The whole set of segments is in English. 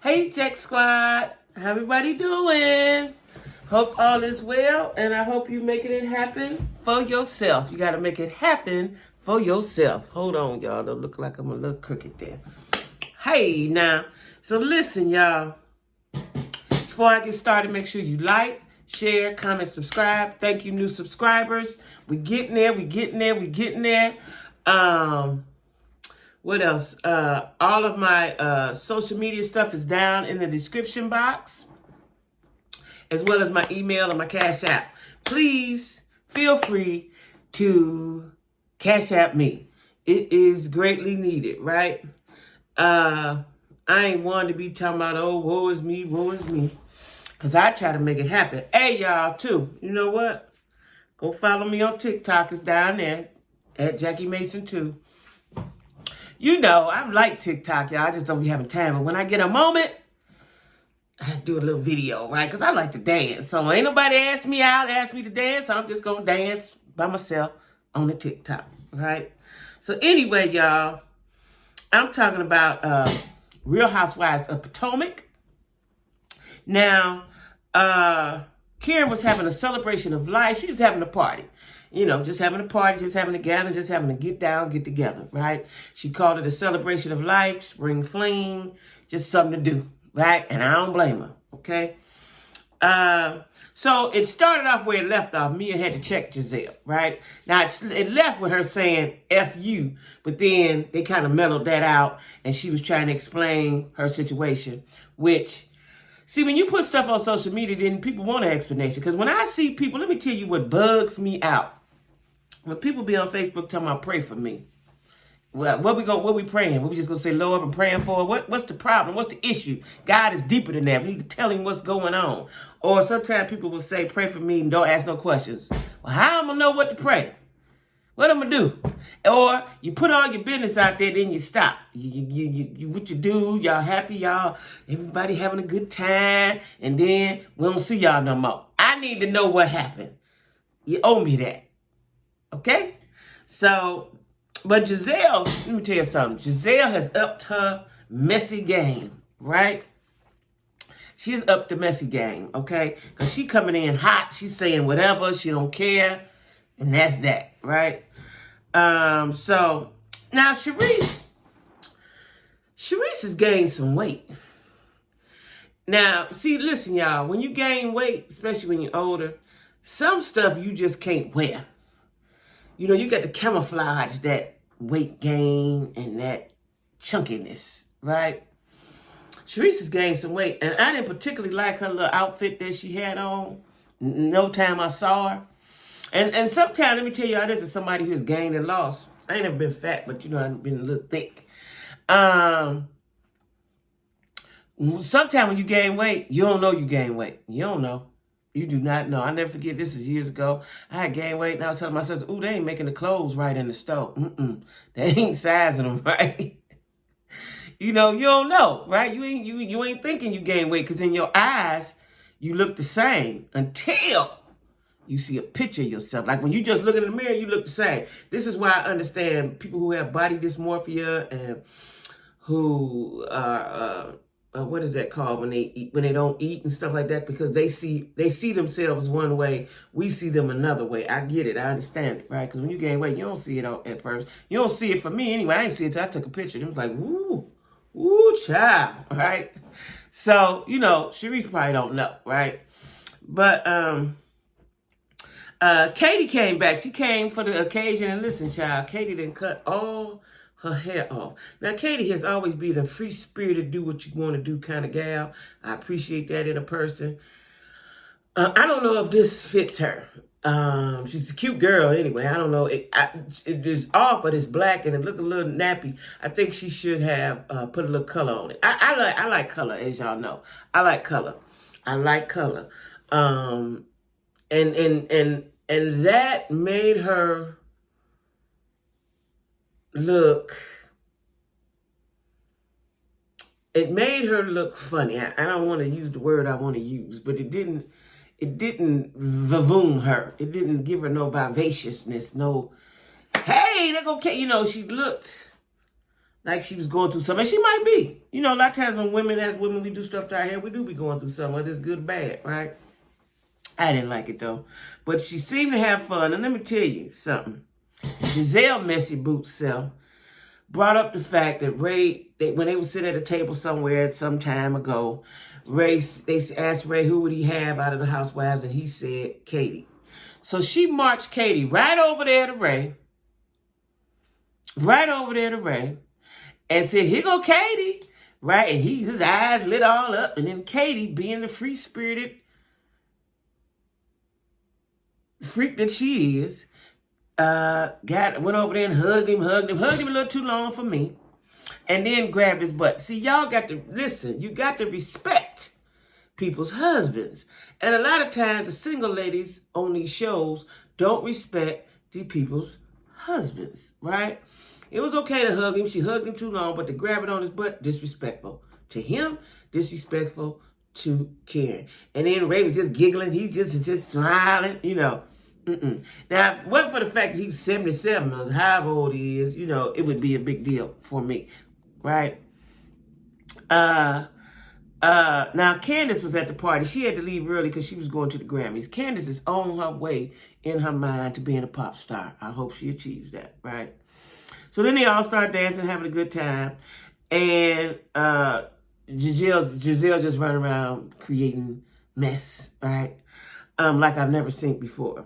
Hey, Jack Squad. How everybody doing? Hope all is well, and I hope you making it happen for yourself. You got to make it happen for yourself. Hold on, y'all. Don't look like I'm a little crooked there. Hey, now. So listen, y'all. Before I get started, make sure you like, share, comment, subscribe. Thank you, new subscribers. We getting there. We getting there. We getting there. What else? All of my social media stuff is down in the description box, as well as my email and my Cash App. Please feel free to Cash App me. It is greatly needed, right? I ain't one to be talking about, oh, woe is me, woe is me. Because I try to make it happen. Hey, y'all, too. You know what? Go follow me on TikTok. It's down there at Jackie Mason, too. You know, I'm like TikTok, y'all. I just don't be having time. But when I get a moment, I do a little video, right? Because I like to dance. So ain't nobody ask me out, ask me to dance. So I'm just going to dance by myself on the TikTok, right? So anyway, y'all, I'm talking about Real Housewives of Potomac. Now, Karen was having a celebration of life. She was having a party. You know, just having a party, just having a gathering, just having to get down, get together, right? She called it a celebration of life, spring fling, just something to do, right? And I don't blame her, okay? So it started off where it left off. Mia had to check Gizelle, right? Now, it left with her saying, F you, but then they kind of mellowed that out, and she was trying to explain her situation, which... See, when you put stuff on social media, then people want an explanation. Because when I see people, let me tell you what bugs me out. When people be on Facebook talking about pray for me. Well, what we praying? What we just gonna say, Lord, I'm praying for? What's the problem? What's the issue? God is deeper than that. We need to tell him what's going on. Or sometimes people will say, pray for me and don't ask no questions. Well, how am I gonna know what to pray? What I'm gonna do? Or you put all your business out there, then you stop. You what you do, y'all happy, y'all, everybody having a good time, and then we don't see y'all no more. I need to know what happened. You owe me that. Okay? So, but Gizelle, let me tell you something. Gizelle has upped her messy game, right? She's upped the messy game, okay? Because she coming in hot, she's saying whatever, she don't care. And that's that, right? So now Sharice has gained some weight. Now, see, listen, y'all, when you gain weight, especially when you're older, some stuff you just can't wear. You know, you got to camouflage that weight gain and that chunkiness, right? Sharice has gained some weight, and I didn't particularly like her little outfit that she had on. No time I saw her. And sometimes, let me tell y'all, this is somebody who's gained and lost. I ain't never been fat, but, you know, I've been a little thick. Sometimes when you gain weight, you don't know you gain weight. You don't know. You do not know. I never forget, this was years ago. I had gained weight, and I was telling myself, ooh, they ain't making the clothes right in the store. They ain't sizing them right. You know, you don't know, right? You ain't thinking you gain weight, because in your eyes, you look the same until... you see a picture of yourself. Like when you just look in the mirror, you look the same. This is why I understand people who have body dysmorphia and who are, what is that called when they eat, when they don't eat and stuff like that, because they see themselves one way, we see them another way. I get it. I understand it, right? Because when you gain weight, you don't see it at first. You don't see it for me anyway. I ain't see it till I took a picture. It was like, woo, child, right? So, you know, Sharice probably don't know, right? But, Katie came back. She came for the occasion, and listen, child, Katie didn't cut all her hair off. Now, Katie has always been a free-spirited, do what you want to do kind of gal. I appreciate that in a person. I don't know if this fits her. She's a cute girl anyway. I don't know. It is off, but it's black, and it look a little nappy. I think she should have put a little color on it. I like color, as y'all know. I like color. And that made her look, funny. I don't want to use the word I want to use, but it didn't vavoom her. It didn't give her no vivaciousness, no, hey, they're okay. You know, she looked like she was going through something. And she might be. You know, a lot of times when women, as women, we do stuff to our hair, we do be going through something, whether it's good or bad, right? I didn't like it, though. But she seemed to have fun. And let me tell you something. Gizelle Messy Boots self brought up the fact that when they were sitting at a table somewhere some time ago, they asked Ray who would he have out of the housewives, and he said Katie. So she marched Katie right over there to Ray, and said, "Here go Katie," right? And his eyes lit all up, and then Katie, being the free-spirited freak that she is, went over there and hugged him a little too long for me, and then grabbed his butt. See, y'all got to listen. You got to respect people's husbands. And a lot of times the single ladies on these shows don't respect the people's husbands, right? It was okay to hug him. She hugged him too long, but to grab it on his butt, disrespectful to him, disrespectful to Karen. And then Ray was just giggling. He just smiling, you know. Now, what for the fact that he was 77, or however old he is, you know, it would be a big deal for me, right? Now, Candace was at the party. She had to leave early because she was going to the Grammys. Candace is on her way in her mind to being a pop star. I hope she achieves that, right? So then they all start dancing, having a good time. And Gizelle just running around creating mess, right? Like I've never seen before.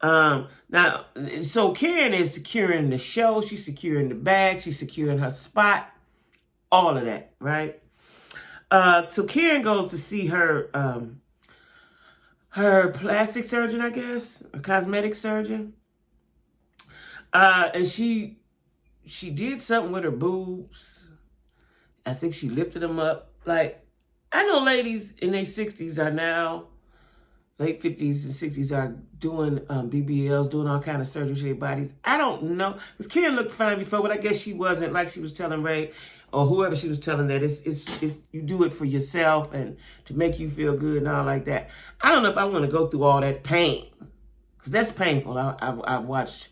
Now, so Karen is securing the show. She's securing the bag. She's securing her spot. All of that, right? So Karen goes to see her plastic surgeon, I guess, a cosmetic surgeon. And she did something with her boobs. I think she lifted them up. Like, I know ladies in their 60s are now, late 50s and 60s are doing BBLs, doing all kind of surgery to their bodies. I don't know. Because Karen looked fine before, but I guess she wasn't, like she was telling Ray, or whoever she was telling, that it's you do it for yourself and to make you feel good and all like that. I don't know if I want to go through all that pain, because that's painful. I watched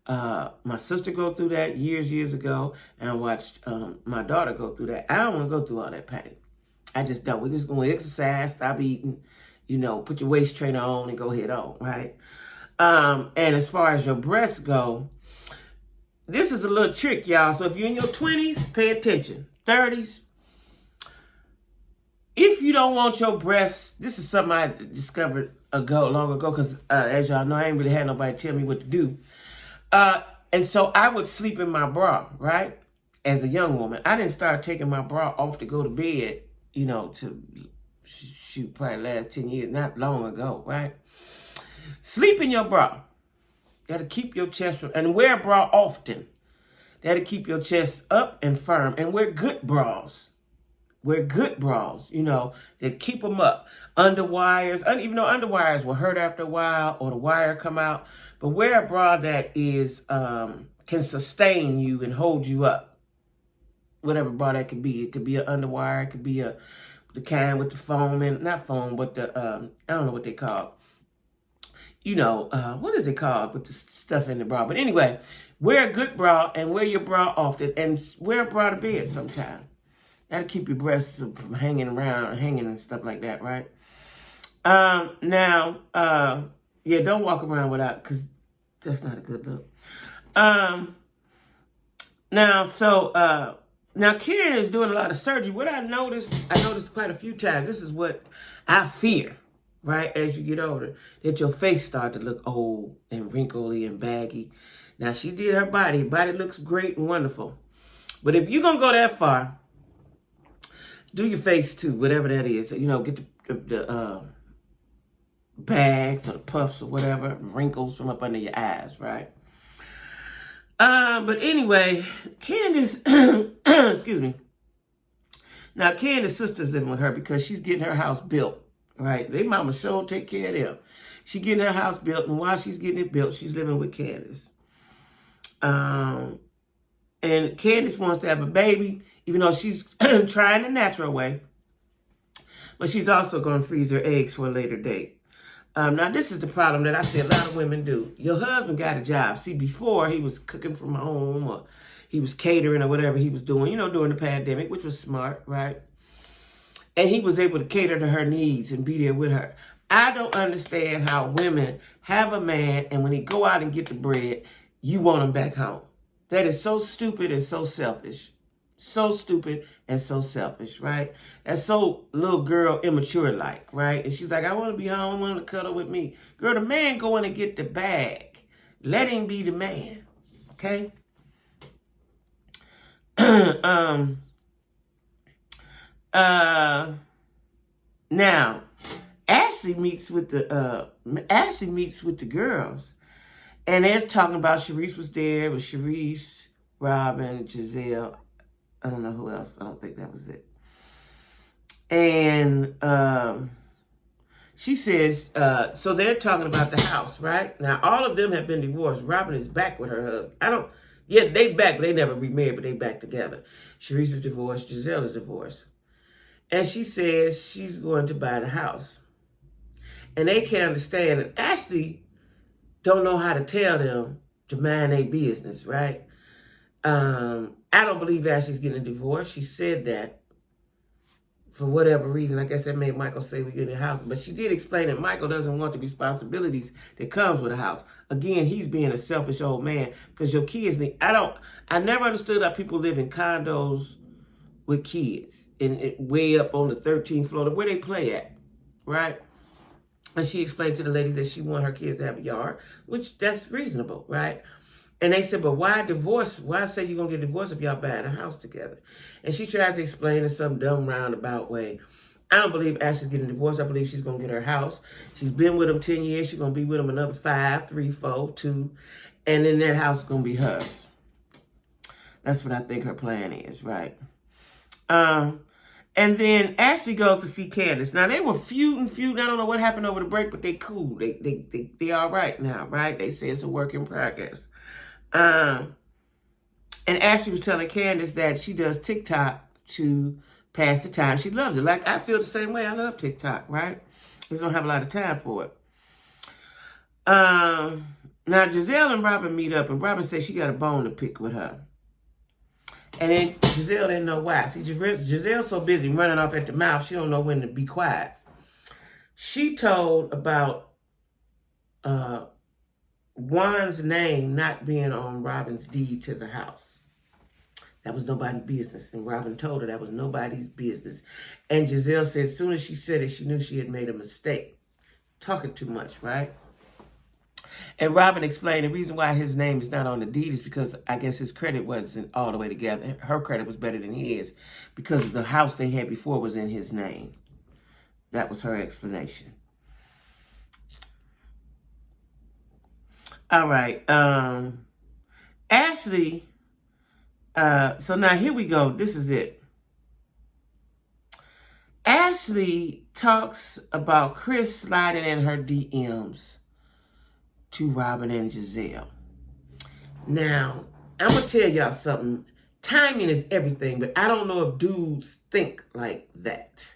my sister go through that years ago, and I watched my daughter go through that. I don't want to go through all that pain. I just don't. We're just going to exercise, stop eating, you know, put your waist trainer on and go head on, right? And as far as your breasts go, this is a little trick, y'all. So if you're in your 20s, pay attention. 30s, if you don't want your breasts, this is something I discovered long ago, because as y'all know, I ain't really had nobody tell me what to do. And so I would sleep in my bra, right? As a young woman. I didn't start taking my bra off to go to bed, you know, to shoot, probably last 10 years, not long ago, right? Sleep in your bra. That'll keep your chest from, and wear a bra often. That'll keep your chest up and firm. And wear good bras. Wear good bras, you know, that keep them up. Underwires, even though underwires will hurt after a while, or the wire come out. But wear a bra that is can sustain you and hold you up. Whatever bra that could be. It could be an underwire. It could be the kind with the foam, and not foam, but the, I don't know what they call. You know, what is it called with the stuff in the bra? But anyway, wear a good bra and wear your bra often, and wear a bra to bed sometime. That'll keep your breasts from hanging and stuff like that, right? Now, yeah, don't walk around without, because that's not a good look. Now Karen is doing a lot of surgery. What I noticed quite a few times, this is what I fear, right, as you get older, that your face start to look old and wrinkly and baggy. Now, she did her body. Body looks great and wonderful. But if you're going to go that far, do your face too, whatever that is. You know, get the bags or the puffs or whatever, wrinkles from up under your eyes, right? But anyway, Candace, excuse me. Now, Candace's sister's living with her because she's getting her house built, right? They mama sure take care of them. She's getting her house built, and while she's getting it built, she's living with Candace. And Candace wants to have a baby, even though she's trying the natural way. But she's also going to freeze her eggs for a later date. Now, this is the problem that I see a lot of women do. Your husband got a job. See, before he was cooking from home, or he was catering or whatever he was doing, you know, during the pandemic, which was smart, right? And he was able to cater to her needs and be there with her. I don't understand how women have a man and when he go out and get the bread, you want him back home. That is so stupid and so selfish. So stupid and so selfish, right? That's so little girl immature like, right? And she's like, I want to be home, I want to cuddle with me. Girl, the man going to get the bag. Let him be the man, okay? Now, Ashley meets with the girls, and they're talking about Sharice was there. It was Sharice, Robin, Gizelle. I don't know who else. I don't think that was it. And she says, so they're talking about the house, right? Now, all of them have been divorced. Robin is back with her husband. They back, but they never remarried, but they back together. Sharice is divorced. Gizelle is divorced. And she says she's going to buy the house. And they can't understand. And Ashley don't know how to tell them to mind their business, right? I don't believe Ashley's getting a divorce. She said that for whatever reason. I guess that made Michael say we get a house. But she did explain that Michael doesn't want the responsibilities that comes with a house. Again, he's being a selfish old man because your kids need... I never understood how people live in condos with kids and way up on the 13th floor, where they play at, right? And she explained to the ladies that she wanted her kids to have a yard, which that's reasonable, right? And they said, but why divorce? Why say you're going to get divorced if y'all buying a house together? And she tries to explain in some dumb roundabout way. I don't believe Ashley's getting divorced. I believe she's going to get her house. She's been with him 10 years. She's going to be with him another 5, 3, 4, 2. And then that house is going to be hers. That's what I think her plan is, right? And then Ashley goes to see Candace. Now, they were feuding. I don't know what happened over the break, but they cool. They all right now, right? They say it's a work in progress. And Ashley was telling Candace that she does TikTok to pass the time. She loves it. Like, I feel the same way. I love TikTok, right? I just don't have a lot of time for it. Now, Gizelle and Robin meet up, and Robin says she got a bone to pick with her. And then Gizelle didn't know why. See, Gizelle's so busy running off at the mouth, she don't know when to be quiet. She told about Juan's name not being on Robin's deed to the house. That was nobody's business. And Robin told her that was nobody's business. And Gizelle said as soon as she said it, she knew she had made a mistake. Talking too much, right? And Robin explained the reason why his name is not on the deed is because I guess his credit wasn't all the way together. Her credit was better than his because the house they had before was in his name. That was her explanation. All right. Ashley, so now here we go. This is it. Ashley talks about Chris sliding in her DMs to Robin and Gizelle. Now, I'm going to tell y'all something. Timing is everything, but I don't know if dudes think like that.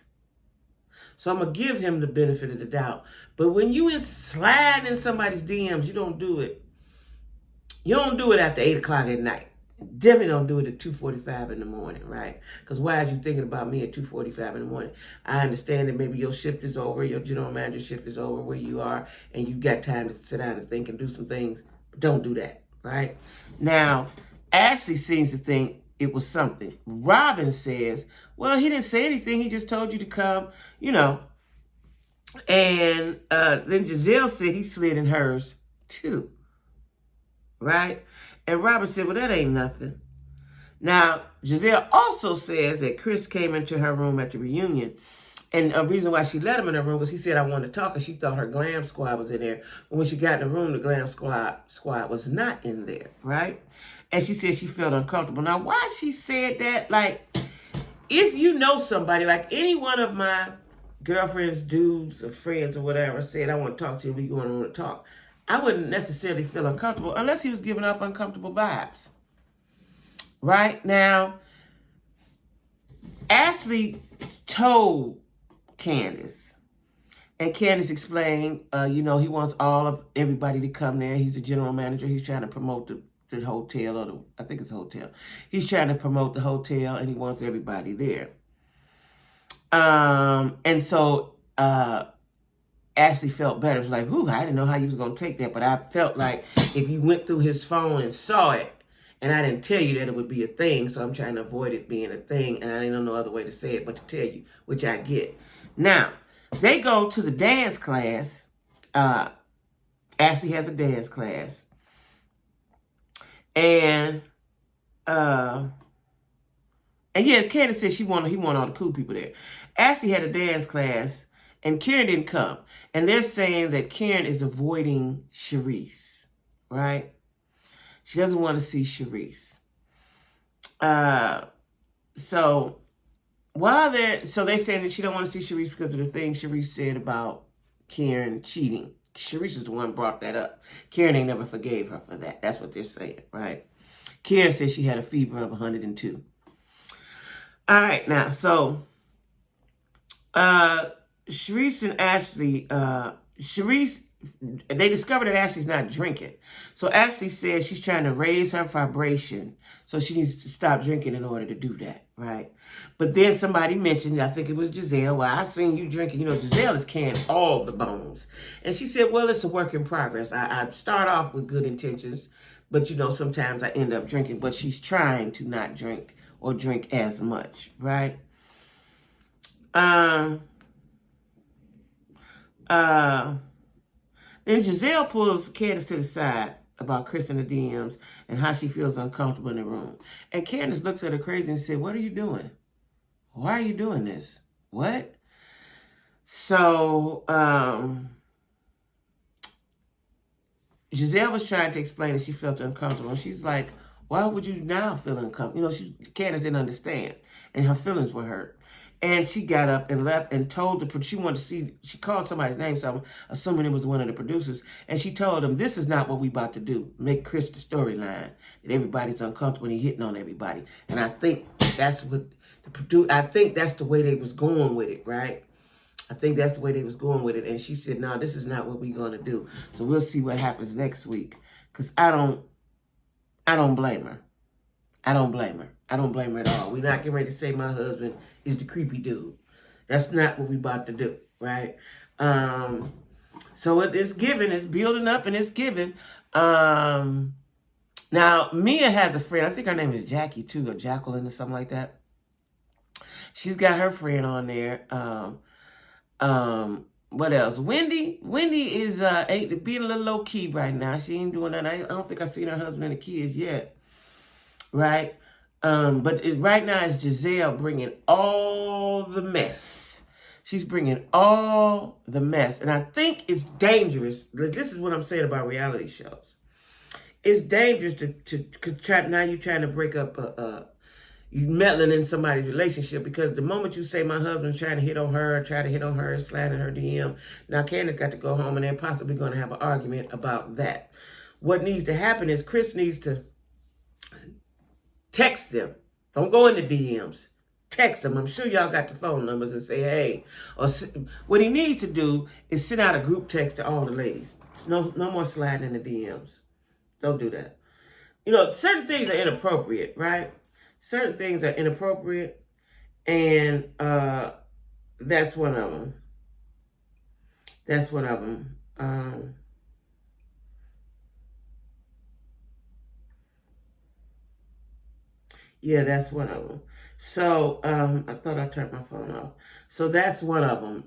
So I'm going to give him the benefit of the doubt. But when you slide in somebody's DMs, you don't do it. You don't do it after 8 o'clock at night. Definitely don't do it at 2:45 in the morning, right? Because why are you thinking about me at 2:45 in the morning? I understand that maybe your shift is over, your general manager shift is over where you are, and you got time to sit down and think and do some things. But don't do that, right? Now, Ashley seems to think it was something. Robin says, well, he didn't say anything. He just told you to come, you know. And then Gizelle said he slid in hers too, right? And Robin said, well, that ain't nothing. Now, Gizelle also says that Chris came into her room at the reunion. And a reason why she let him in her room was he said, I wanted to talk, and she thought her glam squad was in there. But when she got in the room, the glam squad was not in there, right? And she said she felt uncomfortable. Now, why she said that, like, if you know somebody, like any one of my girlfriends, dudes, or friends, or whatever, said, I want to talk to you, we going on to talk, I wouldn't necessarily feel uncomfortable unless he was giving off uncomfortable vibes. Right? Now, Ashley told Candace, and Candace explained, he wants everybody to come there. He's a general manager. He's trying to promote the hotel, or I think it's a hotel. He's trying to promote the hotel, and he wants everybody there. And so Ashley felt better. It was like, I didn't know how you was going to take that, but I felt like if you went through his phone and saw it, and I didn't tell you that it would be a thing, so I'm trying to avoid it being a thing, and I didn't know no other way to say it but to tell you, which I get. Now, they go to the dance class. Ashley has a dance class. And yeah, Candace said he wanted all the cool people there. Ashley had a dance class, and Karen didn't come. And they're saying that Karen is avoiding Sharice, right? She doesn't want to see Sharice. So they're saying that she don't want to see Sharice because of the thing Sharice said about Karen cheating. Sharice is the one who brought that up. Karen ain't never forgave her for that. That's what they're saying, right? Karen said she had a fever of 102. All right, now, so Sharice and Ashley, they discovered that Ashley's not drinking. So Ashley says she's trying to raise her vibration, so she needs to stop drinking in order to do that, right? But then somebody mentioned, I think it was Gizelle, well, I seen you drinking. Gizelle is carrying all the bones. And she said, well, it's a work in progress. I start off with good intentions, but, sometimes I end up drinking. But she's trying to not drink or drink as much, right? Then Gizelle pulls Candace to the side about Chris and the DMs and how she feels uncomfortable in the room. And Candace looks at her crazy and said, what are you doing? Why are you doing this? What? So, Gizelle was trying to explain that she felt uncomfortable. And she's like, why would you now feel uncomfortable? Candace didn't understand. And her feelings were hurt. And she got up and left and told she wanted to see, she called somebody's name, assuming it was one of the producers. And she told them, this is not what we about to do. Make Chris the storyline. That everybody's uncomfortable and he hitting on everybody. And I think that's what I think that's the way they was going with it, right? I think that's the way they was going with it. And she said, no, this is not what we're going to do. So we'll see what happens next week. Because I don't blame her. I don't blame her. I don't blame her at all. We're not getting ready to say my husband is the creepy dude. That's not what we about to do, right? So it's given. It's building up and it's given. Now, Mia has a friend. I think her name is Jackie, too, or Jacqueline or something like that. She's got her friend on there. What else? Wendy is being a little low key right now. She ain't doing that. I don't think I've seen her husband and the kids yet, right? But right now it's Gizelle bringing all the mess. She's bringing all the mess, and I think it's dangerous. This is what I'm saying about reality shows. It's dangerous to try. Now you're trying to break up you meddling in somebody's relationship, because the moment you say my husband's trying to hit on her, sliding her DM, now Candace got to go home and they're possibly going to have an argument about that. What needs to happen is Chris needs to text them. Don't go in the DMs. Text them. I'm sure y'all got the phone numbers and say, hey. Or what he needs to do is send out a group text to all the ladies. No more sliding in the DMs. Don't do that. Certain things are inappropriate, right? Certain things are inappropriate, and that's one of them. That's one of them. Yeah, that's one of them. So I thought I turned my phone off. So that's one of them.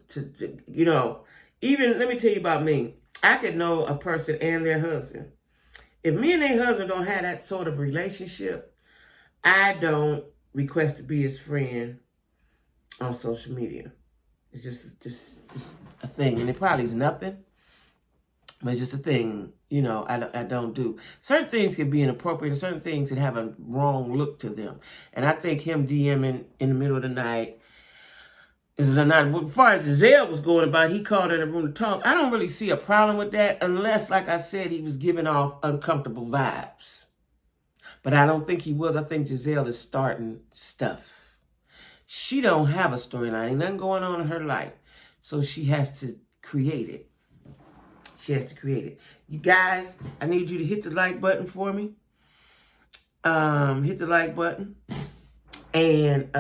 Even let me tell you about me. I could know a person and their husband. If me and their husband don't have that sort of relationship, I don't request to be his friend on social media. It's just a thing. And it probably is nothing, but it's just a thing, I don't do. Certain things can be inappropriate, and certain things can have a wrong look to them. And I think him DMing in the middle of the night is not, as far as Gizelle was going about, he called her in the room to talk. I don't really see a problem with that unless, like I said, he was giving off uncomfortable vibes. But I don't think he was. I think Gizelle is starting stuff. She don't have a storyline. Ain't nothing going on in her life. So she has to create it. She has to create it. You guys, I need you to hit the like button for me. hit the like button and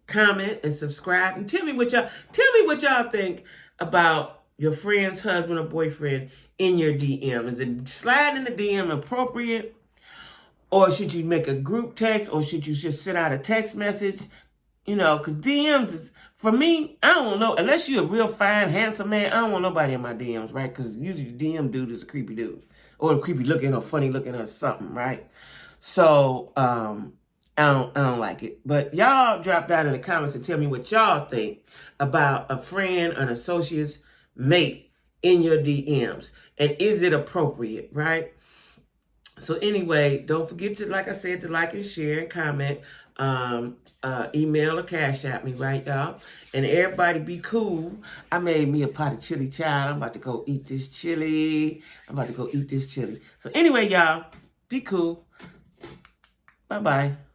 comment and subscribe and tell me what y'all think about your friend's husband or boyfriend in your DM. Is it sliding in the DM appropriate? Or should you make a group text? Or should you just send out a text message? You know, because DMs is, for me, I don't know. Unless you're a real fine, handsome man, I don't want nobody in my DMs, right? Because usually the DM dude is a creepy dude. Or a creepy looking or funny looking or something, right? So, I don't like it. But y'all drop down in the comments and tell me what y'all think about a friend, an associate's mate in your DMs. And is it appropriate, right? So anyway, don't forget to, like I said, to like and share and comment. Email or cash at me, right, y'all? And everybody be cool. I made me a pot of chili, child. I'm about to go eat this chili. So anyway, y'all, be cool. Bye-bye.